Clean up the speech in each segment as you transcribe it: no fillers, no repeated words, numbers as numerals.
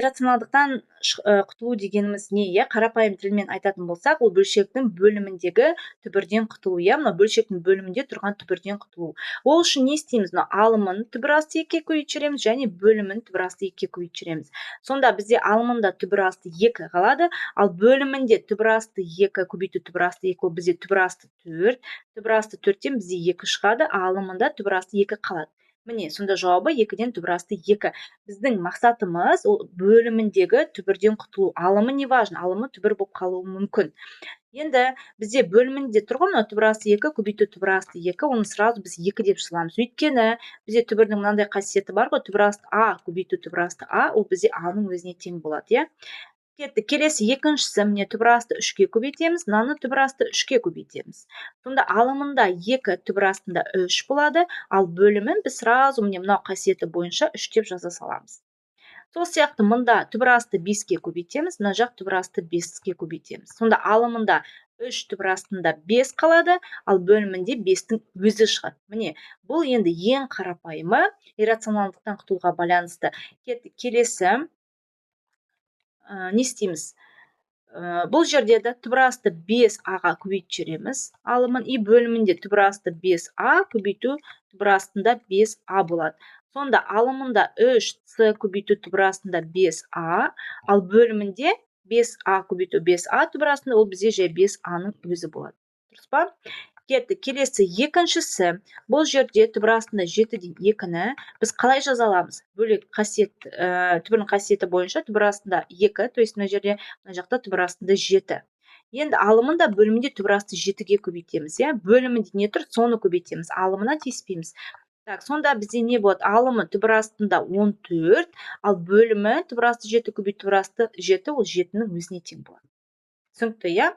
Рационалдықтан құтылу дегеніміз не, иә? Қарапайым тілмен айтатын болсақ, ол бөлшектің бөліміндегі түбірден құтылу, иә? Мына бөлшектің бөлімінде тұрған түбірден құтылу. Ол үшін не істейміз? Мына алымын түбір асты 2-ге көбейтіп және бөлімін түбір асты 2-ге көбейтіп. Сонда бізде алымында түбір асты 2 қалады, ал бөлімінде түбір асты 2 көбейту түбір асты 2 ол бізде түбір асты 4. Түбір асты 4-тен бізде 2 шығады, ал алымында түбір асты 2 қалады. Міне, сонда жауабы 2-ден түбір асты 2. Біздің мақсатымыз ол бөліміндегі түбірден құтылу. Алымы не важно, алымы түбір болып қалуы мүмкін. Енді бізде бөлімінде тұрған түбір асты 2 көбейту түбір асты 2, оны сразу біз 2 деп жазамыз. Өйткені бізде түбірдің мынандай қасиеті бар ғой, түбір асты а көбейту түбір асты а, ол бізде аның өзіне тең болады, иә? Кетті. Келесі екіншісі, міне түбір асты 3-ге көбейтеміз, мынаны түбір асты 3-ге көбейтеміз. Сонда алымында 2, түбір астында 3 болады, ал бөлімін біз сразу міне мынау қасиеті бойынша 3 деп жаза саламыз. Сол сияқты мында түбір асты 5-ге көбейтеміз, мына жақ түбір асты 5-ге көбейтеміз. Сонда алымында 3 түбір астында 5 қалады, ал бөлімінде 5-тің өзі шығады. Міне, бұл енді ең қарапайымы иррационалдықтан құтылуға байланысты. Келесі не істейміз? Бұл жерде де түбір асты 5а-ға көбейтіп жүреміз. Алымын и бөлімінде түбір асты 5а көбейту түбір астында 5а болады. Сонда алымында 3c көбейту түбір астында 5а, ал бөлімінде 5а көбейту 5а түбір астында ол бізде жай 5а-ның өзі болады. Дұрыс па? Кетті. Келесі екіншісі, бұл жерде түбір астында 7-ден 2-ні біз қалай жаза аламыз? Бөлек қасиет, түбірдің қасиеті бойынша түбір астында 2, то есть мына жерде, мына жақта түбір астында 7. Енді алымында бөлімінде түбір асты 7-ге көбейтеміз, иә? Бөлімінде не тұр? Соны көбейтеміз. Алымына тиіспейміз. Так, сонда бізде не болады? Алымы түбір астында 14, ал бөлімі түбір асты 7 көбейту түбір асты 7, ол 7-нің өзіне тең болады. Түсінікті, иә?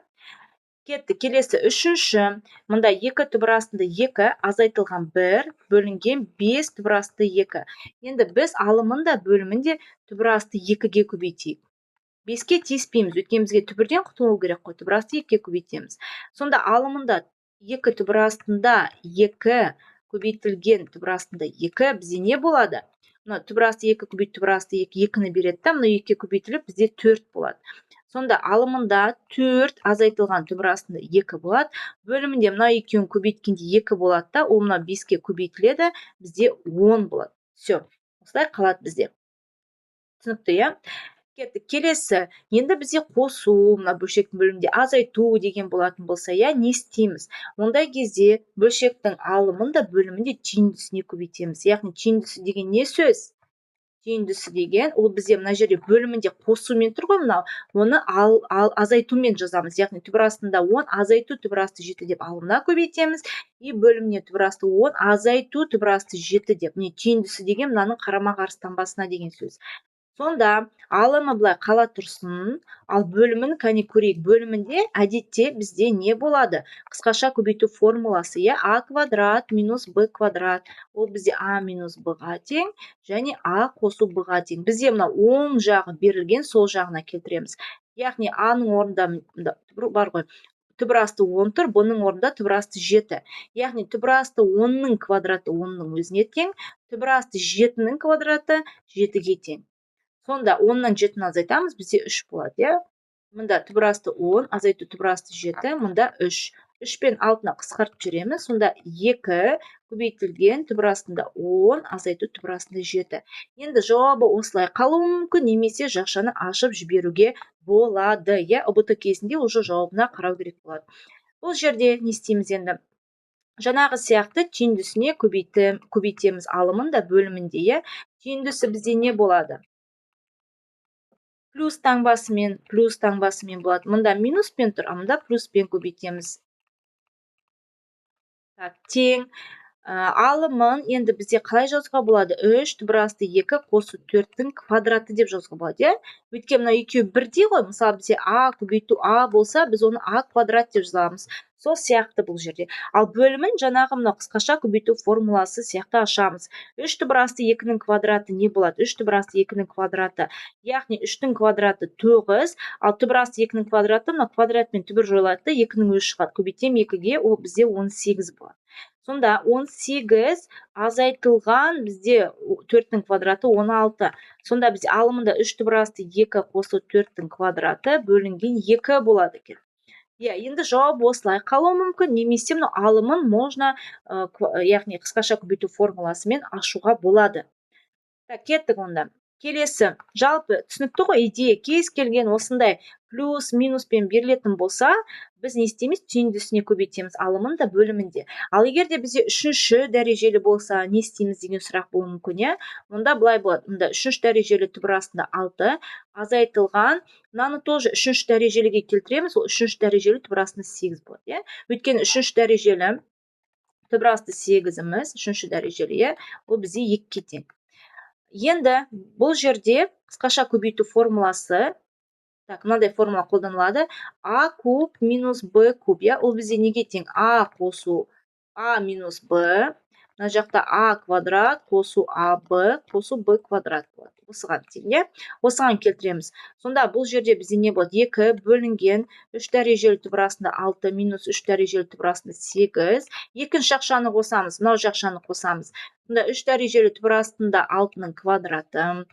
Кетті. Келесі үшінші, мында 2 түбір астында 2 азайтылған 1 бөлінген 5 түбір асты 2. Енді біз алымында бөлімінде түбір асты 2-ге көбейтейік. 5-ке тиіспейміз, өйткені бізге түбірден құтылу керек қой, түбір асты 2-ге көбейтеміз. Сонда алымында 2 түбір астында 2 көбейтілген түбір астында 2 бізде не болады? Мына түбір асты 2 көбейту түбір асты 2 2-ні береді, мына 2-ге көбейтіліп бізде 4 болады. Сонда алымында 4 азайтылған түбір астында 2 болады. Бөлімінде мына екеуін көбейткенде 2 болады да, ол мына 5-ке көбейтіледі, бізде 10 болады. Все, осылай қалады бізде. Түсінікті, иә? Кетті. Келесі, енді бізде қосу, мына бөлшектің бөлімінде азайту деген болатын болса, иә, не істейміз? Ондай кезде бөлшектің алымын да бөлімінде түйіндісіне көбейтеміз. Яғни түйіндісі деген не сөз? Түйіндісі деген, ол бізде мына жерде бөлімінде қосумен тұр ғой мынау, оны азайтумен жазамыз. Яғни түбір астында 10, азайту түбір асты 7 деп алымына көбейтеміз. И бөліміне түбір асты 10, азайту түбір асты 7 деп. Міне түйіндісі деген мынаның қарама-қарсы таңбасына деген сөз. Сонда алымы былай қала тұрсын, ал бөлімін кәне көрейік. Бөлімінде әдетте бізде не болады? Қысқаша көбейту формуласы, иә, а квадрат минус б квадрат. Ол бізде а минус б-ға тең, және а қосу б-ға тең. Бізде мына оң жағы берілген, сол жағына келтіреміз. Яғни а-ның орнында бар ғой, түбір асты 10 тұр, бұның орнында түбір асты 7. Яғни түбір асты 10-ның квадраты 10-ның өзіне тең, түбір асты 7-ның квадраты 7-ге тең. Сонда 10-нан 7-ні азайтамыз, бізде 3 болады, иә? Мында түбір асты 10, азайту түбір асты 7, мында 3. 3 пен 6-ны қысқартып жүреміз, сонда 2 көбейтілген түбір астында 10, азайту түбір астында 7. Енді жауабы осылай қалуы мүмкін, немесе жақшаны ашып жіберуге болады, иә? ұбт кезінде уже жауабына қарау керек болады. Бұл жерде не істейміз енді? Жаңағы сияқты түйіндісіне көбейтеміз алымын да бөлімінде, иә? Түйіндісі бізде не болады? Плюс таңбасымен болады. Мында минуспен тұр, а мында плюспен көбейтеміз. Так, тең. Алымын енді бізде қалай жазуға болады? 3 түбір асты 2 қосу 4-тің квадраты деп жазуға болады, иә? Өйткені мына екеуі бірдей ғой. Мысалы бізде а көбейту а болса, біз оны а квадрат деп жазамыз. Сол сияқты бұл жерде. Ал бөлімін жаңағы мына қысқаша көбейту формуласы сияқты ашамыз. 3 түбір асты 2-нің квадраты не болады? 3 түбір асты 2-нің квадраты. Яғни 3-тің квадраты 9, ал түбір асты 2-нің квадраты, мына квадрат пен түбір жойылады да 2-нің өзі шығады. Көбейтем 2-ге, ол бізде 18 болады. Сонда 18 азайтылған бізде 4-тің квадраты 16. Сонда бізде алымында 3 түбір асты 2 қосылып 4-тің квадраты бөлінген 2 болады екен. Иә, енді жауап осылай қалуы мүмкін, немесе мына алымын можно яғни қысқаша көбейту формуласымен ашуға болады. Так, кеттік онда. Келесі, жалпы түсінікті ғой, идея кез келген осындай плюс минуспен берілетін болса, біз не істейміз? Түйіндісіне көбейтеміз, алымын да бөлімін де. Ал егер де бізде 3-ші дәрежелі болса, не істейміз деген сұрақ болуы мүмкін, иә? Онда былай болады. Онда 3-ші дәрежелі түбір астында 6 азайтылған, мынаны тоже 3-ші дәрежеліге келтіреміз, ол 3-ші дәрежелі түбір астында 8 болады, иә? Өйткені 3-ші дәрежелі түбір асты 8-іміз, 3-ші дәрежелі, иә? Ол бізде 2-ге тең. Енді бұл жерде қысқаша көбейту формуласы, так, мынандай формула қолданылады. А куб минус Б куб, иә, ол бізде неге тең? А қосу А минус Б, мына жақта А квадрат қосу АБ қосу Б квадрат болады. Осыған тең, иә? Осыған келтіреміз. Сонда бұл жерде бізде не болады? 2 бөлінген 3 дәрежелі түбір астында 6 минус 3 дәрежелі түбір астында 8. Екінші жақшаны қосамыз, мынау жақшаны қосамыз. Сонда 3 дәрежелі түбір астында 6-ның квадраты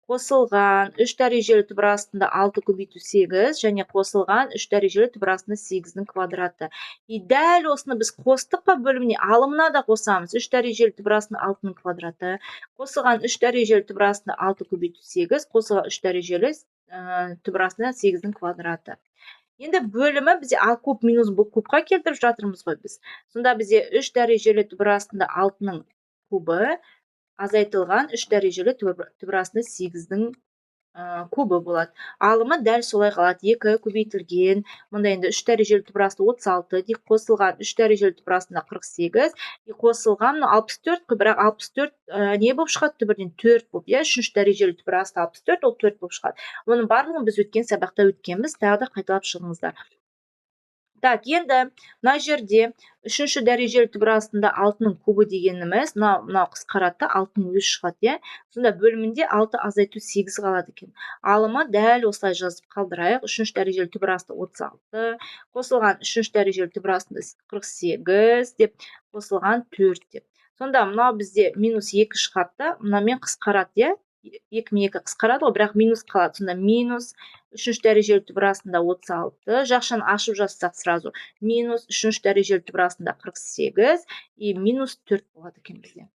қосылған 3 дәрежелі түбір астында 6 көбейту 8 және қосылған 3 дәрежелі түбір астында 8-дің квадраты. И дәл осыны біз қостық па бөліміне, алымына да қосамыз. 3 дәрежелі түбір астында 6-ның квадраты қосылған 3 дәрежелі түбір астында 6 көбейту 8 қосылған 3 дәрежелі түбір астында 8-дің квадраты. Енді бөлімі бізде А куб минус Б кубқа келтіріп жатырмыз ғой біз. Сонда бізде 3 дәрежелі түбір астында 6-ның кубы азайтылған 3 дәрежелі түбір астында 8-дің кубы болады. Алымы дәл солай қалады. 2 көбейтілген, мұнда енді 3 дәрежелі түбір асты 36 дейік, қосылған 3 дәрежелі түбір астында 48, қосылған 64, бірақ 64 не болып шығады? Түбірден 4 болып, иә, 3 дәрежелі түбір асты 64, ол 4 болып шығады. Оның барлығын біз өткен сабақта өткенбіз, тағы да қайталап шығыңыздар. Так, енді мына жерде 3-ші дәрежелі түбір астында 6-ның кубы дегеніміз, мынау қысқарады, 6-ның өзі шығады, иә? Сонда бөлімінде 6 азайту 8 қалады екен. Алымы дәл осылай жазып қалдырайық. 3-ші дәрежелі түбір асты 36, қосылған 3-ші дәрежелі түбір астында 48 деп, қосылған 4 деп. Сонда мынау бізде минус 2 шығады да, мынамен қысқарады, иә? 2 мен 2 қысқарады ғой, бірақ минус қалады. Сонда минус 3-ші дәрежелі түбір астында 36, жақшаны ашып жазсақ сразу, минус 3-ші дәрежелі түбір астында 48 и минус 4 болады екен бізде.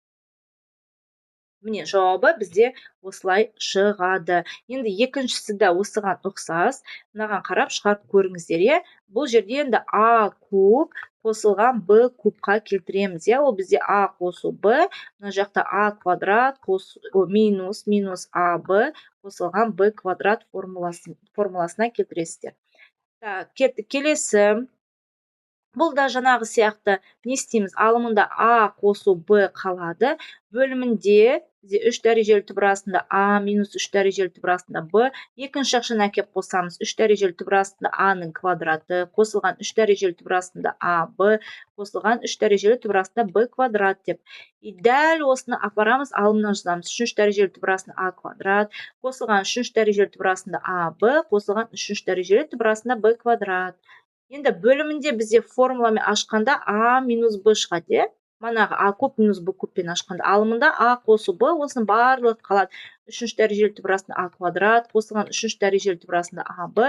Міне жауабы бізде осылай шығады. Енді екіншісі де осыған ұқсас. Мынаған қарап шығарып көріңіздер, иә? Бұл жерде енді А куб қосылған Б кубқа келтіреміз, иә? Ол бізде А қосу Б, мына жақта А квадрат минус АБ қосылған Б квадрат формуласына келтіресіздер. Так, кеттік келесі. Бұл да жаңағы сияқты не істейміз? Алымында А қосу Б қалады. Бөлімінде 3 дәрежелі түбір астында А минус 3 дәрежелі түбір астында Б. Екінші жақшаны әкеп қосамыз. 3 дәрежелі түбір астында А-ның квадраты қосылған 3 дәрежелі түбір астында АБ қосылған 3 дәрежелі түбір астында Б квадрат деп. И дәл осыны апарамыз, алымнан жазамыз. 3 дәрежелі түбір астында А квадрат қосылған 3 дәрежелі түбір астында АБ қосылған 3 дәрежелі түбір астында Б квадрат. Енді бөлімінде бізде формуламен ашқанда А минус Б шығады, иә? Манағы А куб минус Б кубпен ашқанда. Алымында А қосу Б, осының барлығы қалады. 3-ші дәрежелі түбір астында А квадрат, қосылған 3-ші дәрежелі түбір астында АБ,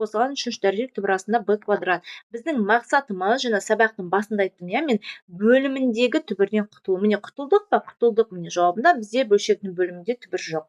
қосылған 3-ші дәрежелі түбір астында Б квадрат. Біздің мақсатымыз, жаңа сабақтың басында айттым, иә, мен бөліміндегі түбірден құтылу. Міне құтылдық па? Құтылдық. Міне жауабында бізде бөлшектің бөлімінде түбір жоқ.